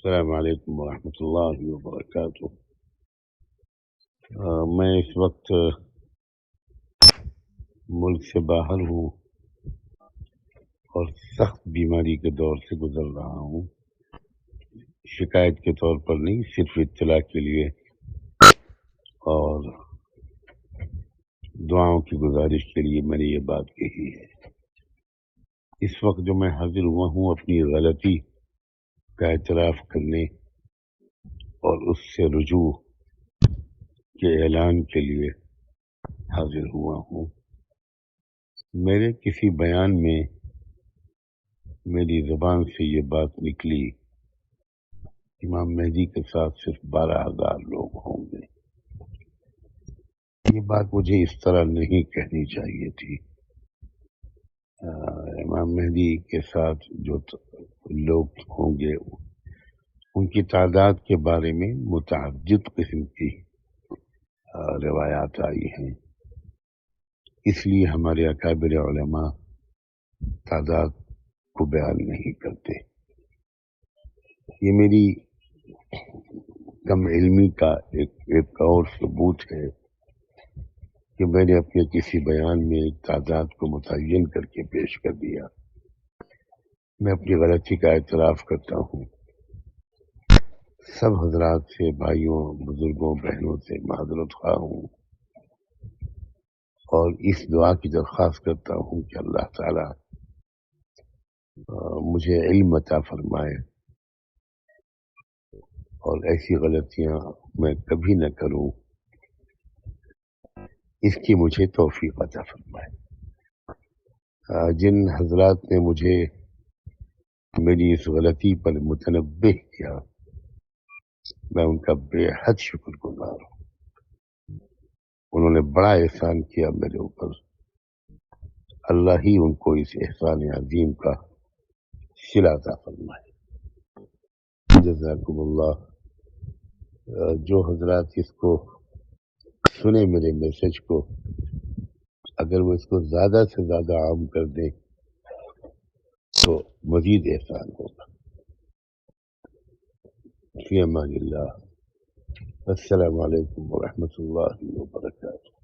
السلام علیکم ورحمۃ اللہ وبرکاتہ۔ میں اس وقت ملک سے باہر ہوں اور سخت بیماری کے دور سے گزر رہا ہوں۔ شکایت کے طور پر نہیں، صرف اطلاع کے لیے اور دعاؤں کی گزارش کے لیے میں نے یہ بات کہی ہے۔ اس وقت جو میں حاضر ہوا ہوں اپنی غلطی کا اعتراف کرنے اور اس سے رجوع کے اعلان کے لیے حاضر ہوا ہوں۔ میرے کسی بیان میں میری زبان سے یہ بات نکلی، امام مہدی کے ساتھ صرف 12,000 لوگ ہوں گے۔ یہ بات مجھے اس طرح نہیں کہنی چاہیے تھی۔ امام مہدی کے ساتھ جو لوگ ہوں گے ان کی تعداد کے بارے میں متعدد قسم کی روایات آئی ہیں، اس لیے ہمارے اکابر علماء تعداد کو بیان نہیں کرتے۔ یہ میری کم علمی کا ایک اور ثبوت ہے کہ میں نے اپنے کسی بیان میں ایک تعداد کو متعین کر کے پیش کر دیا۔ میں اپنی غلطی کا اعتراف کرتا ہوں۔ سب حضرات سے، بھائیوں، بزرگوں، بہنوں سے معذرت خواہ ہوں اور اس دعا کی درخواست کرتا ہوں کہ اللہ تعالی مجھے علم عطا فرمائے اور ایسی غلطیاں میں کبھی نہ کروں، اس کی مجھے توفیق عطا فرمائے۔ جن حضرات نے مجھے میری اس غلطی پر متنبہ کیا، میں ان کا بے حد شکر گزار ہوں۔ انہوں نے بڑا احسان کیا میرے اوپر، اللہ ہی ان کو اس احسان عظیم کا صلہ عطا فرمائے۔ جزاکم اللہ۔ جو حضرات اس کو سنے میرے میسج کو، اگر وہ اس کو زیادہ سے زیادہ عام کر دیں تو مزید احسان ہوگا۔ فی امان اللہ۔ السلام علیکم ورحمۃ اللہ وبرکاتہ۔